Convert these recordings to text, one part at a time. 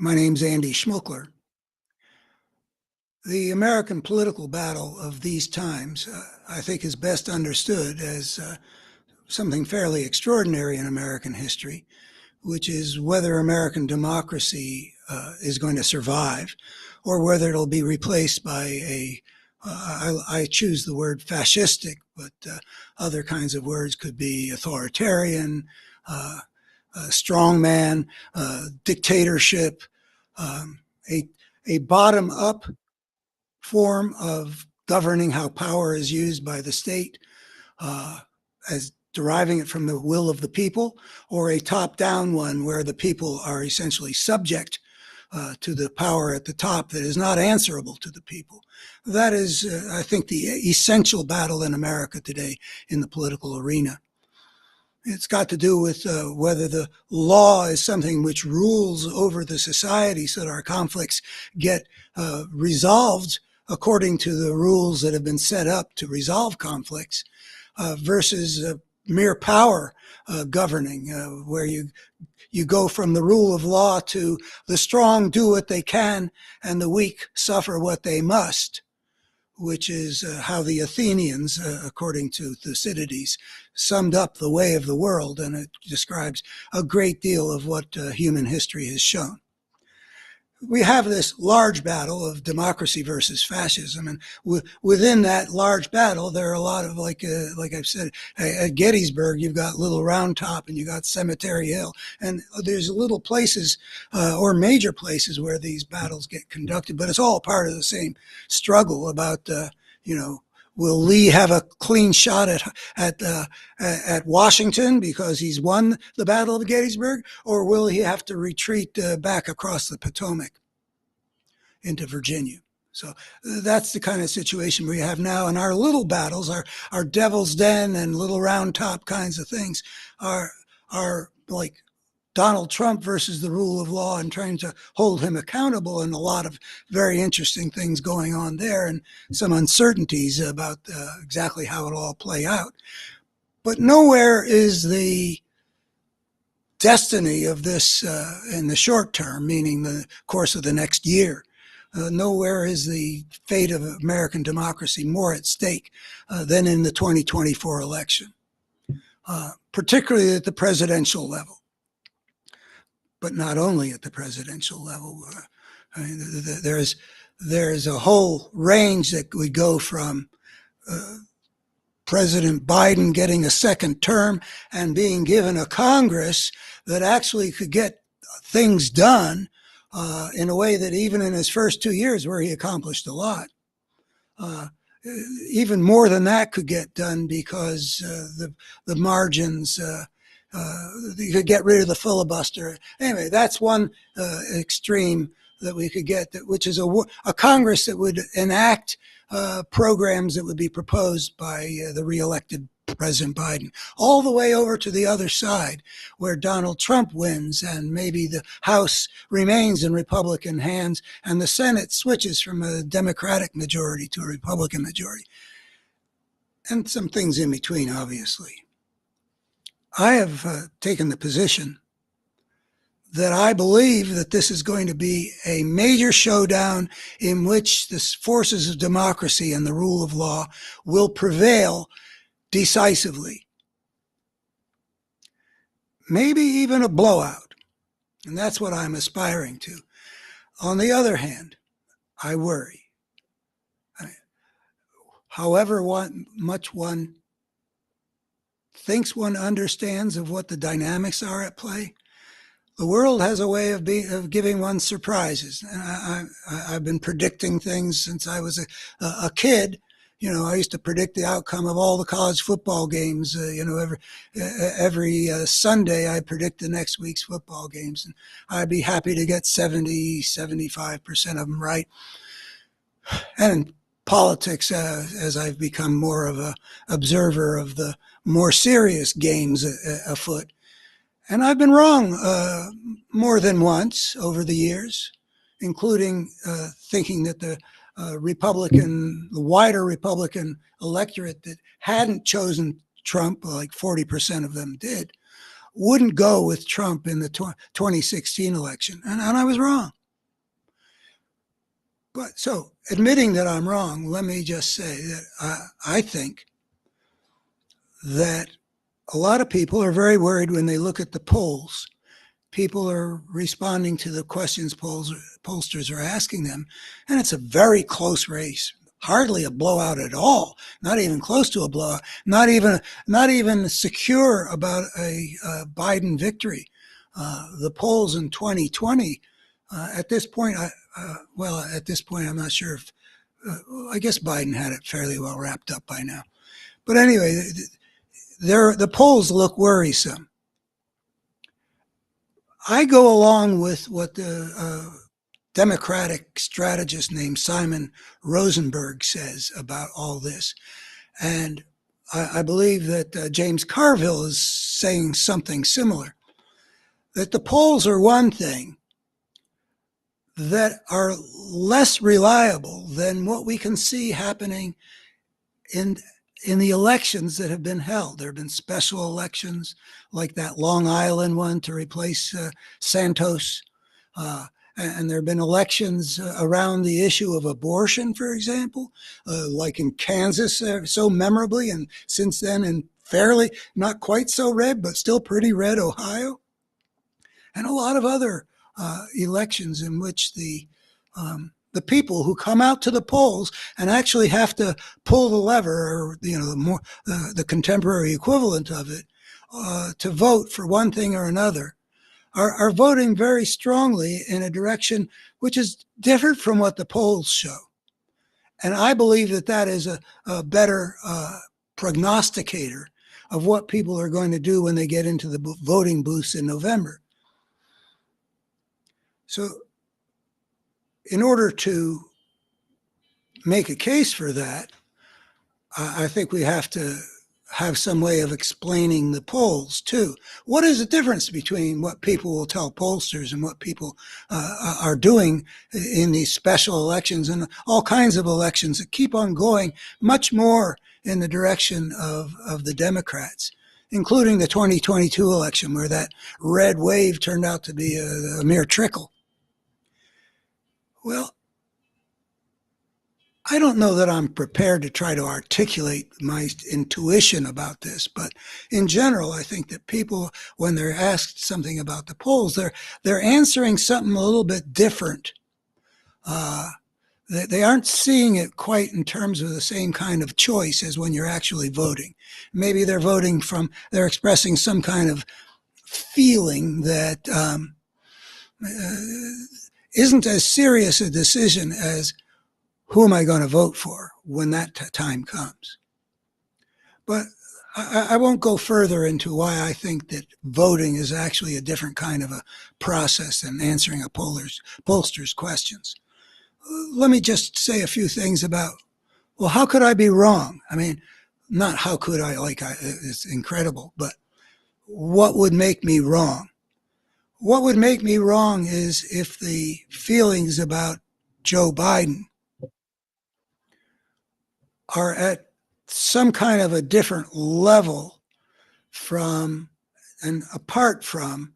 My name's Andy Schmuckler. The American political battle of these times, I think, is best understood as something fairly extraordinary in American history, which is whether American democracy is going to survive or whether it'll be replaced by I choose the word fascistic, but other kinds of words could be authoritarian, strongman, dictatorship, a bottom-up form of governing how power is used by the state as deriving it from the will of the people, or a top-down one where the people are essentially subject to the power at the top that is not answerable to the people. That is, I think, the essential battle in America today in the political arena. It's got to do with whether the law is something which rules over the society so that our conflicts get resolved according to the rules that have been set up to resolve conflicts versus mere power governing, where you go from the rule of law to the strong do what they can and the weak suffer what they must, which is how the Athenians, according to Thucydides, summed up the way of the world, and it describes a great deal of what human history has shown. We have this large battle of democracy versus fascism, and within that large battle, there are a lot of, like I've said, at Gettysburg, you've got Little Round Top and you got Cemetery Hill, and there's little places or major places where these battles get conducted, but it's all part of the same struggle about, will Lee have a clean shot at Washington because he's won the Battle of Gettysburg, or will he have to retreat back across the Potomac into Virginia? So that's the kind of situation we have now. And our little battles, our Devil's Den and Little Round Top kinds of things, are like Donald Trump versus the rule of law and trying to hold him accountable, and a lot of very interesting things going on there and some uncertainties about exactly how it'll all play out. But nowhere is the destiny of this in the short term, meaning the course of the next year. Nowhere is the fate of American democracy more at stake than in the 2024 election, particularly at the presidential level. But not only at the presidential level. There's a whole range that would go from President Biden getting a second term and being given a Congress that actually could get things done in a way that even in his first 2 years, where he accomplished a lot, even more than that could get done because the margins, you could get rid of the filibuster. Anyway, that's one extreme that we could get, which is a Congress that would enact programs that would be proposed by the reelected President Biden, all the way over to the other side, where Donald Trump wins and maybe the House remains in Republican hands and the Senate switches from a Democratic majority to a Republican majority, and some things in between, obviously. I have taken the position that I believe that this is going to be a major showdown in which the forces of democracy and the rule of law will prevail decisively. Maybe even a blowout, and that's what I'm aspiring to. On the other hand, I worry. However much one thinks one understands of what the dynamics are at play, the world has a way of giving one surprises. And I've been predicting things since I was a kid. I used to predict the outcome of all the college football games. Every Sunday I'd predict the next week's football games, and I'd be happy to get 75% of them right. And in politics, as I've become more of an observer of the more serious games afoot. And I've been wrong more than once over the years, including thinking that the wider Republican electorate that hadn't chosen Trump, like 40% of them did, wouldn't go with Trump in the 2016 election. And I was wrong. But so, admitting that I'm wrong, let me just say that I think that a lot of people are very worried when they look at the polls. People are responding to the questions pollsters are asking them, and it's a very close race. Hardly a blowout at all. Not even close to a blowout. Not even secure about a Biden victory. The polls in 2020, at this point, at this point, I'm not sure if. I guess Biden had it fairly well wrapped up by now. But anyway, the polls look worrisome. I go along with what the Democratic strategist named Simon Rosenberg says about all this. And I believe that James Carville is saying something similar, that the polls are one thing that are less reliable than what we can see happening in the elections that have been held. There have been special elections like that Long Island one to replace Santos. And there have been elections around the issue of abortion, for example, like in Kansas so memorably, and since then in fairly, not quite so red, but still pretty red Ohio. And a lot of other elections in which the people who come out to the polls and actually have to pull the lever, or the contemporary equivalent of it, to vote for one thing or another, are voting very strongly in a direction which is different from what the polls show. And I believe that is a better prognosticator of what people are going to do when they get into the voting booths in November. So in order to make a case for that, I think we have to have some way of explaining the polls too. What is the difference between what people will tell pollsters and what people are doing in these special elections and all kinds of elections that keep on going much more in the direction of the Democrats, including the 2022 election where that red wave turned out to be a mere trickle? Well, I don't know that I'm prepared to try to articulate my intuition about this, but in general, I think that people, when they're asked something about the polls, they're answering something a little bit different. They aren't seeing it quite in terms of the same kind of choice as when you're actually voting. Maybe they're expressing some kind of feeling that isn't as serious a decision as who am I going to vote for when that time comes. But I won't go further into why I think that voting is actually a different kind of a process than answering a pollster's questions. Let me just say a few things about, well, how could I be wrong? I mean, not how could I, it's incredible, but what would make me wrong? What would make me wrong is if the feelings about Joe Biden are at some kind of a different level from and apart from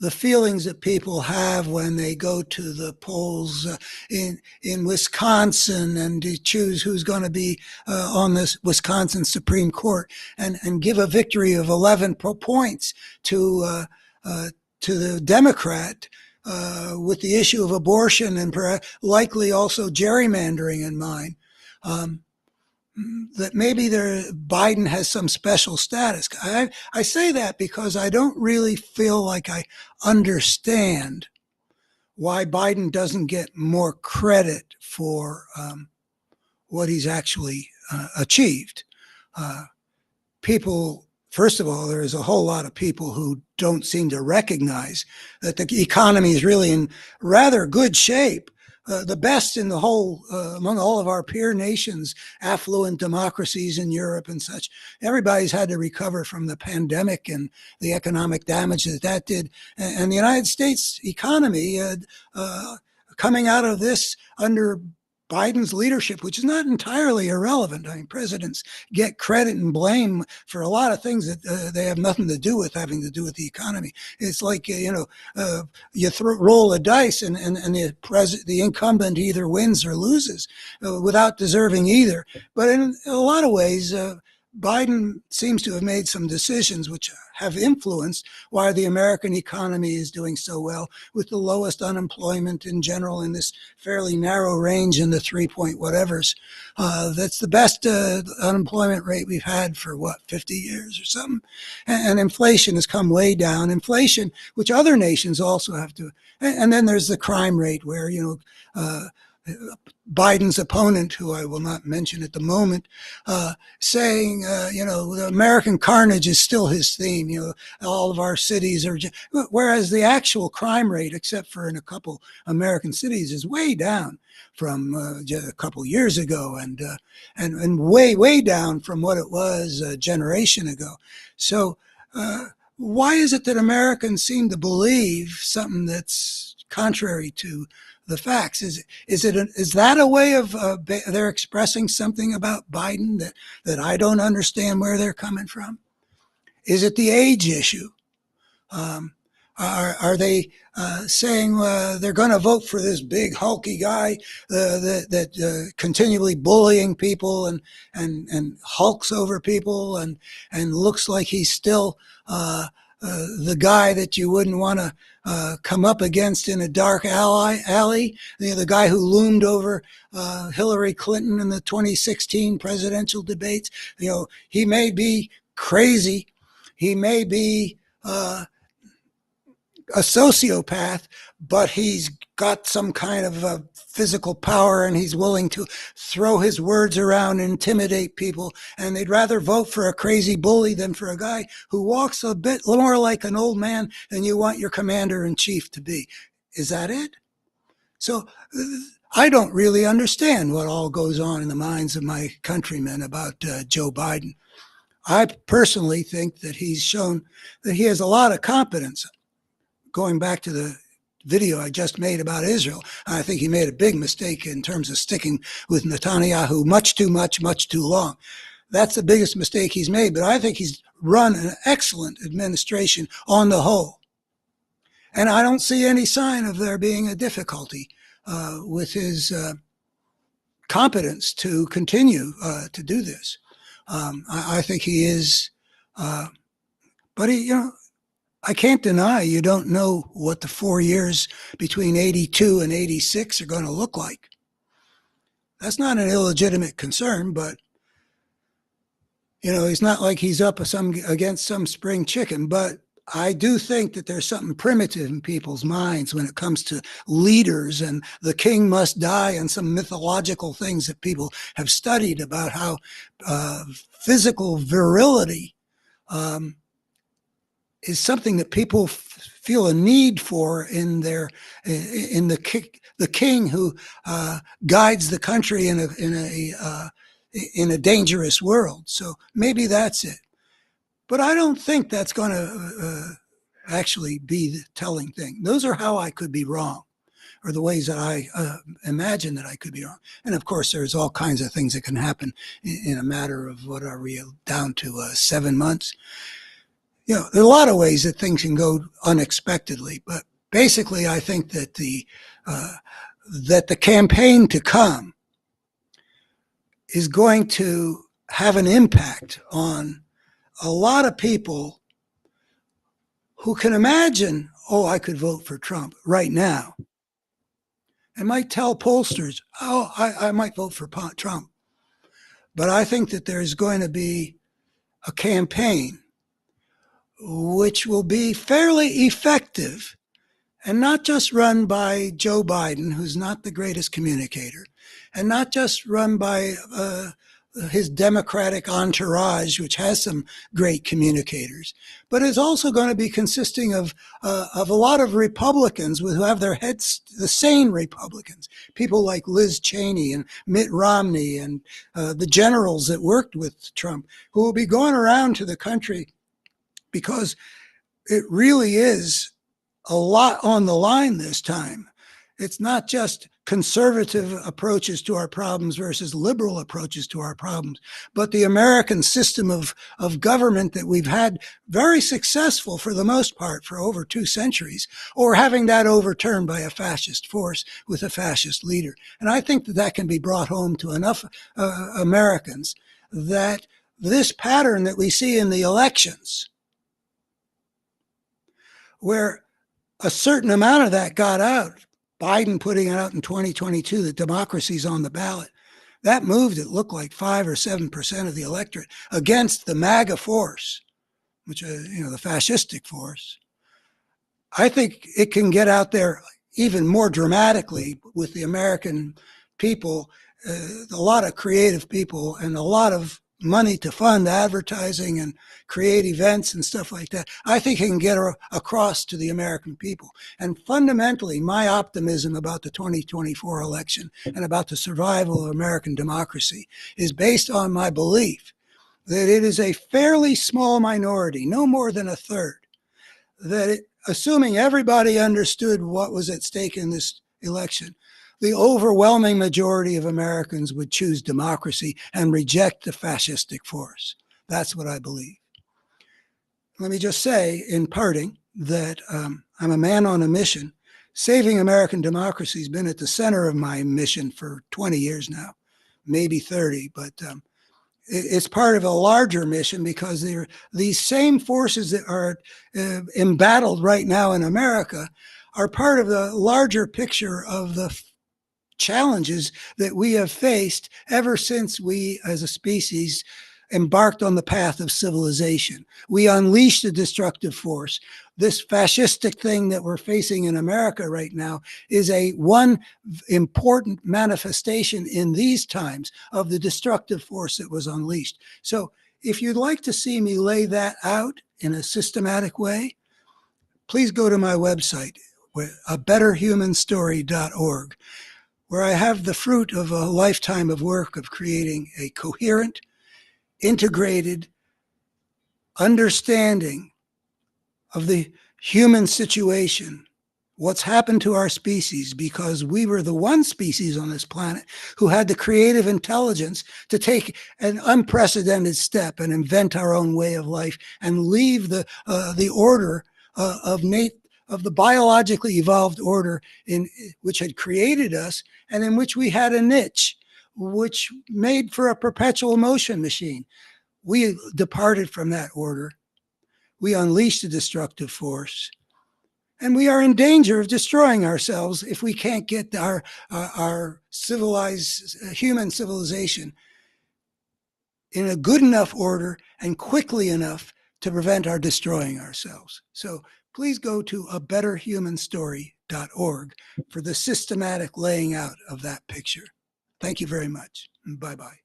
the feelings that people have when they go to the polls in Wisconsin and to choose who's going to be on this Wisconsin Supreme Court and give a victory of 11 points to the Democrat with the issue of abortion and likely also gerrymandering in mind. That maybe Biden has some special status. I say that because I don't really feel like I understand why Biden doesn't get more credit for what he's actually achieved. People, first of all, there's a whole lot of people who don't seem to recognize that the economy is really in rather good shape. The best in the whole, among all of our peer nations, affluent democracies in Europe and such. Everybody's had to recover from the pandemic and the economic damage that did. And the United States economy, coming out of this under Biden's leadership, which is not entirely irrelevant. I mean, presidents get credit and blame for a lot of things that they have nothing to do with, having to do with the economy. It's like, you roll a dice and the incumbent either wins or loses without deserving either. But in a lot of ways, Biden seems to have made some decisions which have influenced why the American economy is doing so well, with the lowest unemployment in general in this fairly narrow range in the 3 point whatevers. That's the best unemployment rate we've had for 50 years or something. And inflation has come way down. Inflation, which other nations also have to. And then there's the crime rate where, Biden's opponent, who I will not mention at the moment, saying, the American carnage is still his theme. All of our cities are, whereas the actual crime rate, except for in a couple American cities, is way down from just a couple years ago, and way down from what it was a generation ago. So why is it that Americans seem to believe something that's contrary to the facts? Is that a way of they're expressing something about Biden that I don't understand where they're coming from? Is it the age issue? Are they saying they're going to vote for this big hulky guy that continually bullying people and hulks over people and looks like he's still the guy that you wouldn't want to come up against in a dark alley, the guy who loomed over Hillary Clinton in the 2016 presidential debates? He may be crazy, he may be a sociopath, but he's got some kind of physical power, and he's willing to throw his words around and intimidate people. And they'd rather vote for a crazy bully than for a guy who walks a bit more like an old man than you want your commander-in-chief to be. Is that it? So I don't really understand what all goes on in the minds of my countrymen about Joe Biden. I personally think that he's shown that he has a lot of competence. Going back to the video I just made about Israel, I think he made a big mistake in terms of sticking with Netanyahu much too long. That's the biggest mistake he's made, but I think he's run an excellent administration on the whole. And I don't see any sign of there being a difficulty with his competence to continue to do this. I think he is, but I can't deny you don't know what the 4 years between 82 and 86 are going to look like. That's not an illegitimate concern, but it's not like he's up against some spring chicken. But I do think that there's something primitive in people's minds when it comes to leaders and the king must die and some mythological things that people have studied about how physical virility is something that people feel a need for in the king who guides the country in a dangerous world. So maybe that's it. But I don't think that's going to actually be the telling thing. Those are how I could be wrong, or the ways that I imagine that I could be wrong. And of course, there's all kinds of things that can happen in a matter of, what are we down to, 7 months? There are a lot of ways that things can go unexpectedly, but basically I think that the campaign to come is going to have an impact on a lot of people who can imagine, I could vote for Trump right now, and might tell pollsters, I might vote for Trump. But I think that there's going to be a campaign which will be fairly effective, and not just run by Joe Biden, who's not the greatest communicator, and not just run by his Democratic entourage, which has some great communicators, but is also going to be consisting of a lot of Republicans who have their heads, the sane Republicans, people like Liz Cheney and Mitt Romney and the generals that worked with Trump, who will be going around to the country, because it really is a lot on the line this time. It's not just conservative approaches to our problems versus liberal approaches to our problems, but the American system of government that we've had very successful for the most part for over 2 centuries, or having that overturned by a fascist force with a fascist leader. And I think that that can be brought home to enough Americans that this pattern that we see in the elections, where a certain amount of that got out, Biden putting it out in 2022 that democracy's on the ballot, that moved, it looked like 5 or 7% of the electorate against the MAGA force, which is, the fascistic force. I think it can get out there even more dramatically with the American people, a lot of creative people and a lot of money to fund advertising and create events and stuff like that. I think it can get across to the American people. And fundamentally, my optimism about the 2024 election and about the survival of American democracy is based on my belief that it is a fairly small minority, no more than a third, that assuming everybody understood what was at stake in this election, the overwhelming majority of Americans would choose democracy and reject the fascistic force. That's what I believe. Let me just say, in parting, that I'm a man on a mission. Saving American democracy has been at the center of my mission for 20 years now, maybe 30, but it's part of a larger mission because these same forces that are embattled right now in America are part of the larger picture of the challenges that we have faced ever since we as a species embarked on the path of civilization. We unleashed a destructive force. This fascistic thing that we're facing in America right now is one important manifestation in these times of the destructive force that was unleashed. So if you'd like to see me lay that out in a systematic way, please go to my website, abetterhumanstory.org, where I have the fruit of a lifetime of work of creating a coherent, integrated understanding of the human situation, what's happened to our species, because we were the one species on this planet who had the creative intelligence to take an unprecedented step and invent our own way of life and leave the order of the biologically evolved order which had created us and in which we had a niche, which made for a perpetual motion machine. We departed from that order. We unleashed a destructive force, and we are in danger of destroying ourselves if we can't get our civilized human civilization in a good enough order and quickly enough to prevent our destroying ourselves. So please go to abetterhumanstory.org for the systematic laying out of that picture. Thank you very much. Bye-bye.